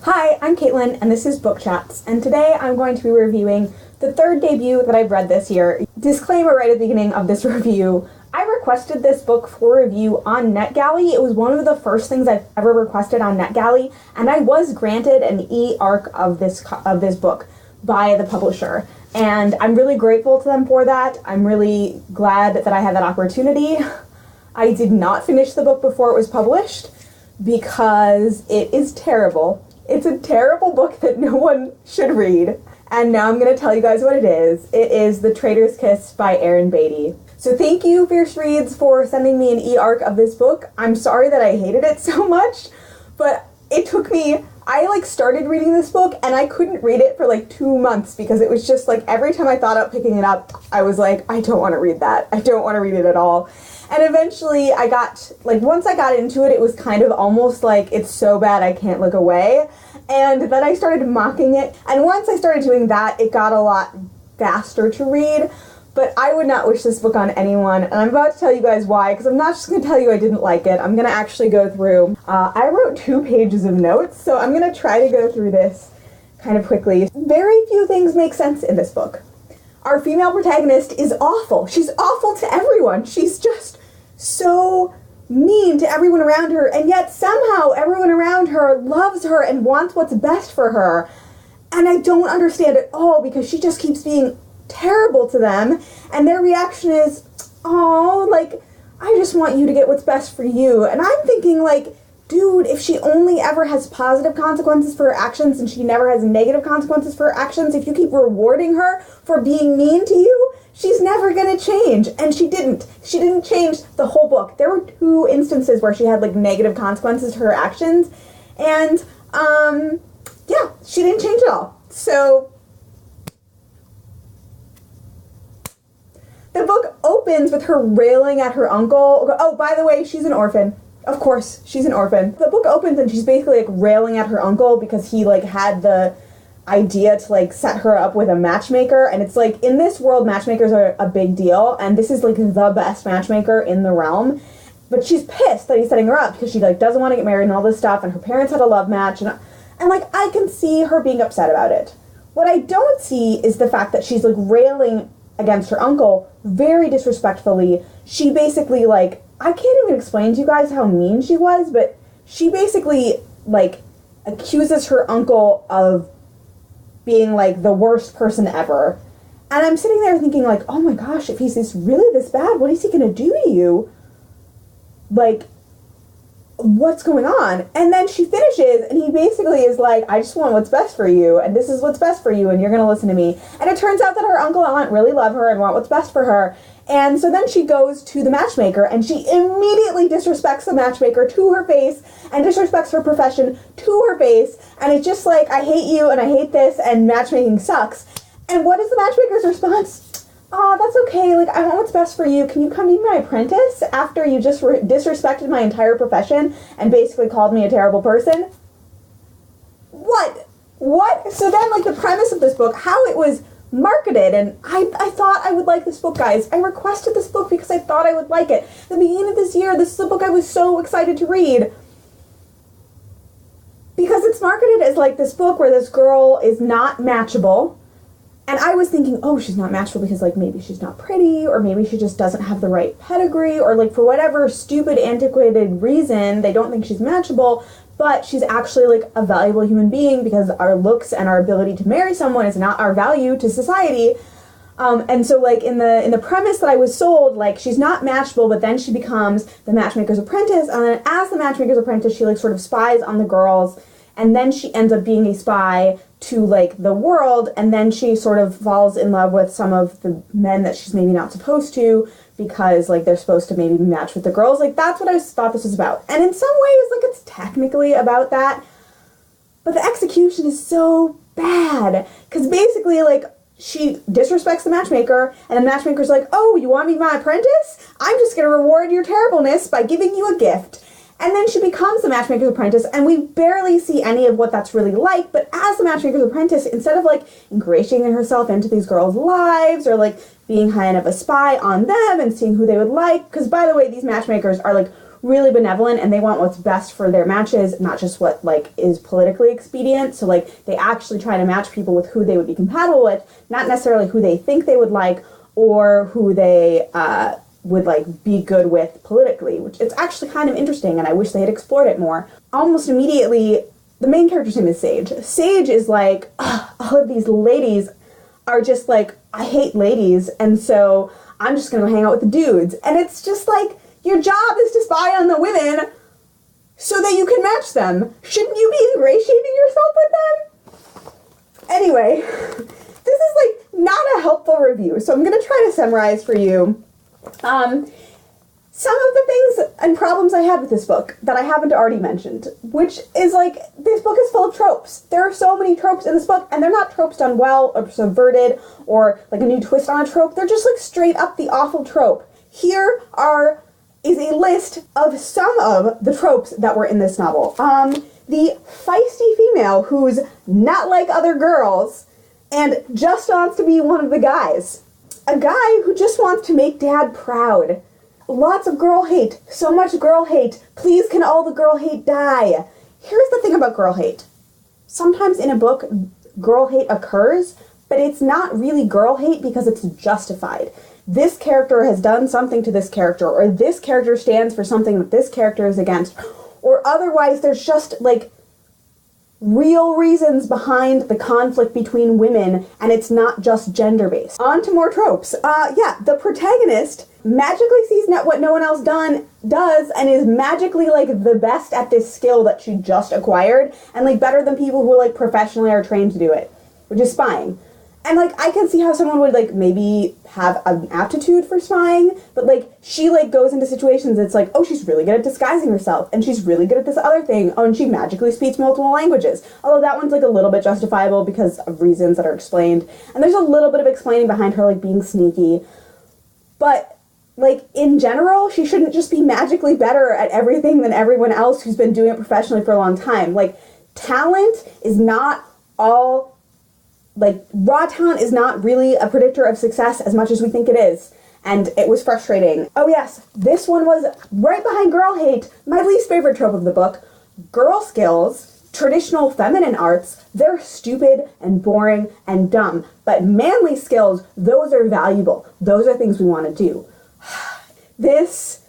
Hi, I'm Caitlin, and this is Book Chats, and today I'm going to be reviewing the third debut that I've read this year. Disclaimer right at the beginning of this review, I requested this book for review on NetGalley. It was one of the first things I've ever requested on NetGalley, and I was granted an e-arc of this book by the publisher. And I'm really grateful to them for that. I'm really glad that I had that opportunity. I did not finish the book before it was published because it is terrible. It's a terrible book that no one should read. And now I'm going to tell you guys what it is. It is The Traitor's Kiss by Erin Beaty. So thank you, Fierce Reads, for sending me an e-arc of this book. I'm sorry that I hated it so much, but it took me... I started reading this book and I couldn't read it for 2 months because it was just every time I thought about picking it up, I was like, I don't want to read that. I don't want to read it at all. And eventually I got, once I got into it, it was kind of almost it's so bad I can't look away. And then I started mocking it. And once I started doing that, it got a lot faster to read. But I would not wish this book on anyone, and I'm about to tell you guys why, because I'm not just going to tell you I didn't like it. I'm going to actually go through. I wrote 2 pages of notes, so I'm going to try to go through this kind of quickly. Very few things make sense in this book. Our female protagonist is awful. She's awful to everyone. She's just so mean to everyone around her, and yet somehow everyone around her loves her and wants what's best for her. And I don't understand at all, because she just keeps being terrible to them, and their reaction is, oh, I just want you to get what's best for you. And I'm thinking, dude, if she only ever has positive consequences for her actions and she never has negative consequences for her actions, if you keep rewarding her for being mean to you, she's never gonna change. And she didn't. She didn't change the whole book. There were 2 instances where she had negative consequences to her actions, and yeah, she didn't change at all. So the book opens with her railing at her uncle. Oh, by the way, she's an orphan. Of course, she's an orphan. The book opens and she's basically railing at her uncle because he had the idea to set her up with a matchmaker. And it's in this world, matchmakers are a big deal, and this is the best matchmaker in the realm. But she's pissed that he's setting her up because she doesn't want to get married and all this stuff, and her parents had a love match, and I can see her being upset about it. What I don't see is the fact that she's railing against her uncle very disrespectfully. She basically I can't even explain to you guys how mean she was, but she basically accuses her uncle of being the worst person ever. And I'm sitting there thinking oh my gosh, if he's really this bad, what is he gonna do to you? What's going on? And then she finishes, and he basically is I just want what's best for you, and this is what's best for you, and you're gonna listen to me. And it turns out that her uncle and aunt really love her and want what's best for her. And so then she goes to the matchmaker, and she immediately disrespects the matchmaker to her face, and disrespects her profession to her face, and it's just I hate you, and I hate this, and matchmaking sucks. And what is the matchmaker's response? Oh, that's okay, I want what's best for you. Can you come be my apprentice after you just disrespected my entire profession and basically called me a terrible person? What? So then, the premise of this book, how it was marketed, and I thought I would like this book, guys. I requested this book because I thought I would like it. At the beginning of this year, this is a book I was so excited to read. Because it's marketed as this book where this girl is not matchable. And I was thinking, oh, she's not matchable because, maybe she's not pretty, or maybe she just doesn't have the right pedigree, or, for whatever stupid, antiquated reason, they don't think she's matchable, but she's actually, a valuable human being because our looks and our ability to marry someone is not our value to society. And so, in the premise that I was sold, she's not matchable, but then she becomes the matchmaker's apprentice, and then as the matchmaker's apprentice, she, sort of spies on the girls, and then she ends up being a spy to the world, and then she sort of falls in love with some of the men that she's maybe not supposed to because they're supposed to maybe match with the girls. That's what I thought this was about. And in some ways it's technically about that, but the execution is so bad because basically she disrespects the matchmaker, and the matchmaker's oh, you want to be my apprentice? I'm just gonna reward your terribleness by giving you a gift. And then she becomes the matchmaker's apprentice, and we barely see any of what that's really like, but as the matchmaker's apprentice, instead of ingratiating herself into these girls' lives, or being kind of a spy on them and seeing who they would like, because by the way, these matchmakers are really benevolent and they want what's best for their matches, not just what like is politically expedient. So like they actually try to match people with who they would be compatible with, not necessarily who they think they would like or who they would like be good with politically, which is actually kind of interesting, and I wish they had explored it more. Almost immediately, the main character's name is Sage. Sage is like, all of these ladies are just like, I hate ladies, and so I'm just gonna hang out with the dudes. And it's just like, your job is to spy on the women so that you can match them. Shouldn't you be ingratiating yourself with them? Anyway, this is like not a helpful review, so I'm gonna try to summarize for you some of the things and problems I had with this book that I haven't already mentioned, which is like, this book is full of tropes. There are so many tropes in this book, and they're not tropes done well or subverted or like a new twist on a trope. They're just like straight up the awful trope. Here is a list of some of the tropes that were in this novel. The feisty female who's not like other girls and just wants to be one of the guys. A guy who just wants to make dad proud. Lots of girl hate. So much girl hate. Please can all the girl hate die? Here's the thing about girl hate. Sometimes in a book, girl hate occurs, but it's not really girl hate because it's justified. This character has done something to this character, or this character stands for something that this character is against, or otherwise there's just like real reasons behind the conflict between women, and it's not just gender-based. On to more tropes. The protagonist magically sees what no one else does and is magically like the best at this skill that she just acquired, and like better than people who like professionally are trained to do it, which is spying. And like I can see how someone would like maybe have an aptitude for spying, but like she like goes into situations it's like, oh, she's really good at disguising herself, and she's really good at this other thing, oh, and she magically speaks multiple languages. Although that one's like a little bit justifiable because of reasons that are explained, and there's a little bit of explaining behind her like being sneaky. But like in general, she shouldn't just be magically better at everything than everyone else who's been doing it professionally for a long time. Like talent is not all, like raw talent is not really a predictor of success as much as we think it is. And it was frustrating. Oh yes, this one was right behind girl hate, my least favorite trope of the book. Girl skills, traditional feminine arts, they're stupid and boring and dumb. But manly skills, those are valuable. Those are things we want to do. This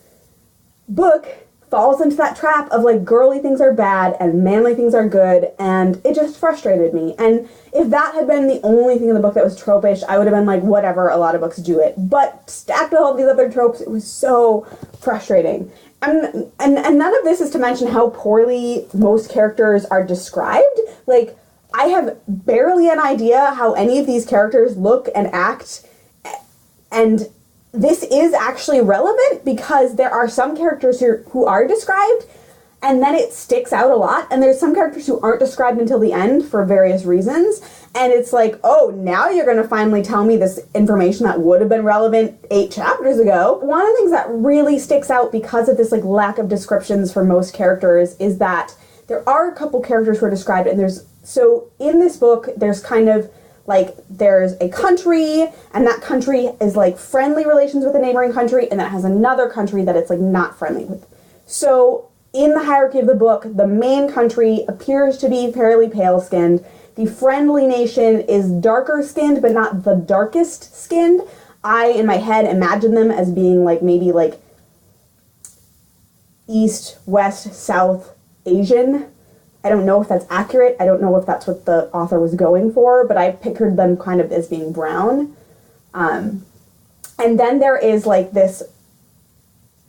book falls into that trap of like girly things are bad and manly things are good, and it just frustrated me. And if that had been the only thing in the book that was tropish, I would have been like, whatever, a lot of books do it. But stacked with all these other tropes, it was so frustrating. And none of this is to mention how poorly most characters are described. Like, I have barely an idea how any of these characters look and act, and this is actually relevant because there are some characters here who are described and then it sticks out a lot, and there's some characters who aren't described until the end for various reasons, and it's like, oh, now you're going to finally tell me this information that would have been relevant 8 chapters ago. One of the things that really sticks out because of this like lack of descriptions for most characters is that there are a couple characters who are described, and so in this book there's kind of like, there's a country, and that country is like friendly relations with a neighboring country, and that has another country that it's like not friendly with. So in the hierarchy of the book, the main country appears to be fairly pale-skinned. The friendly nation is darker skinned, but not the darkest skinned. I, in my head, imagine them as being like maybe like East, West, South Asian. I don't know if that's accurate. I don't know if that's what the author was going for, but I pictured them kind of as being brown. And then there is like this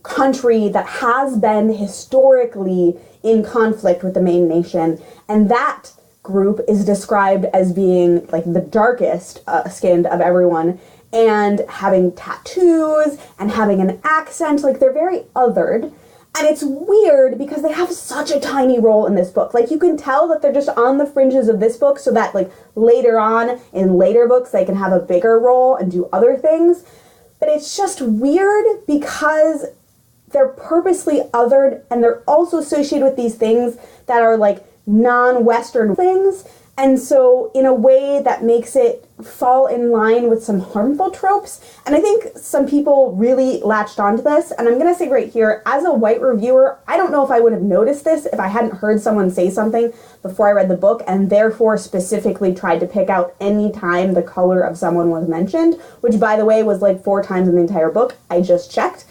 country that has been historically in conflict with the main nation, and that group is described as being like the darkest skinned of everyone, and having tattoos and having an accent. Like, they're very othered. And it's weird because they have such a tiny role in this book. Like, you can tell that they're just on the fringes of this book so that, like, later on in later books they can have a bigger role and do other things. But it's just weird because they're purposely othered, and they're also associated with these things that are, like, non-Western things. and so in a way that makes it fall in line with some harmful tropes. And I think some people really latched onto this, and I'm gonna say right here, as a white reviewer, I don't know if I would have noticed this if I hadn't heard someone say something before I read the book, and therefore specifically tried to pick out any time the color of someone was mentioned, which by the way was like 4 times in the entire book. I just checked.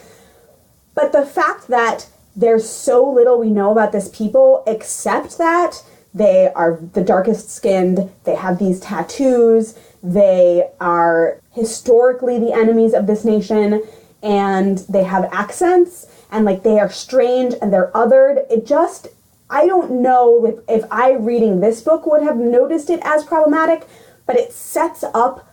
But the fact that there's so little we know about this people, except that they are the darkest skinned, they have these tattoos, they are historically the enemies of this nation, and they have accents, and like they are strange and they're othered. It just, I don't know if I reading this book would have noticed it as problematic, but it sets up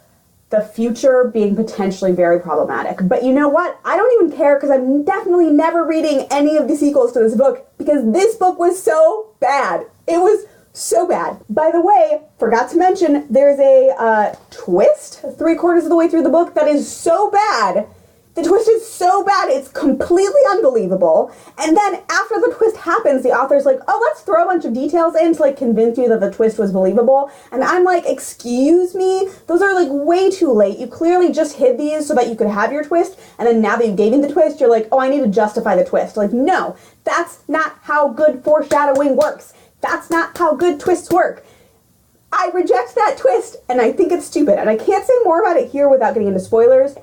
the future being potentially very problematic. But you know what? I don't even care, because I'm definitely never reading any of the sequels to this book, because this book was so bad. It was so bad. By the way, forgot to mention, there's a twist 3/4 of the way through the book that is so bad. The twist is so bad, it's completely unbelievable. And then after the twist happens, the author's like, oh, let's throw a bunch of details in to like convince you that the twist was believable. And I'm like, excuse me? Those are like way too late. You clearly just hid these so that you could have your twist. And then now that you gave me the twist, you're like, oh, I need to justify the twist. Like, no, that's not how good foreshadowing works. That's not how good twists work. I reject that twist, and I think it's stupid. And I can't say more about it here without getting into spoilers.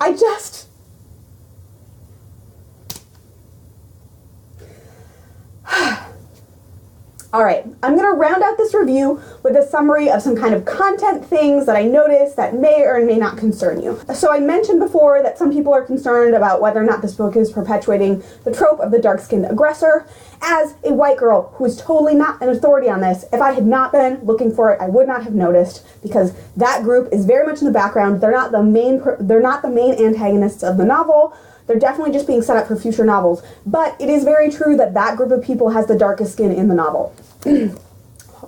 Alright, I'm going to round out this review with a summary of some kind of content things that I noticed that may or may not concern you. So I mentioned before that some people are concerned about whether or not this book is perpetuating the trope of the dark-skinned aggressor. As a white girl who is totally not an authority on this, if I had not been looking for it, I would not have noticed, because that group is very much in the background. They're not the main antagonists of the novel. They're definitely just being set up for future novels. But it is very true that that group of people has the darkest skin in the novel.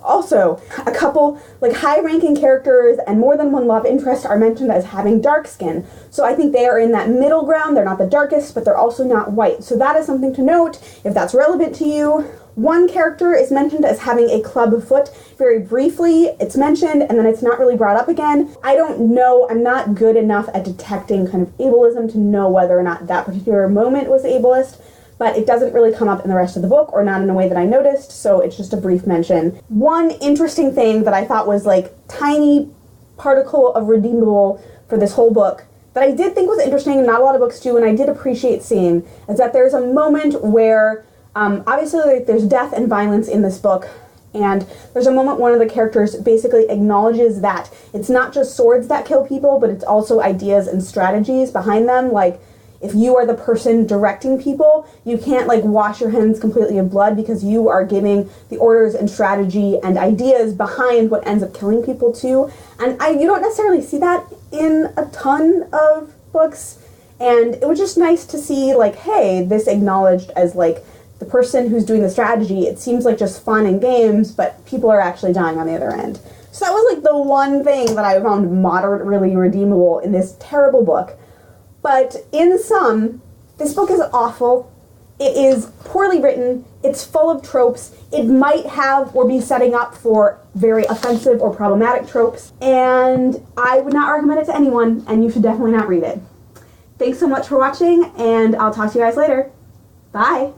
Also, a couple like high-ranking characters and more than one love interest are mentioned as having dark skin. So I think they are in that middle ground. They're not the darkest, but they're also not white. So that is something to note if that's relevant to you. One character is mentioned as having a club foot. Very briefly, it's mentioned, and then it's not really brought up again. I don't know, I'm not good enough at detecting kind of ableism to know whether or not that particular moment was ableist, but it doesn't really come up in the rest of the book, or not in a way that I noticed, so it's just a brief mention. One interesting thing that I thought was like tiny particle of redeemable for this whole book that I did think was interesting, and not a lot of books do, and I did appreciate seeing, is that there's a moment where obviously, like, there's death and violence in this book, and there's a moment one of the characters basically acknowledges that it's not just swords that kill people, but it's also ideas and strategies behind them. Like, if you are the person directing people, you can't like wash your hands completely of blood, because you are giving the orders and strategy and ideas behind what ends up killing people too. And you don't necessarily see that in a ton of books, and it was just nice to see like, hey, this acknowledged as like the person who's doing the strategy. It seems like just fun and games, but people are actually dying on the other end. So that was like the one thing that I found moderately redeemable in this terrible book. But in sum, this book is awful. It is poorly written. It's full of tropes. It might have or be setting up for very offensive or problematic tropes. And I would not recommend it to anyone, and you should definitely not read it. Thanks so much for watching, and I'll talk to you guys later. Bye!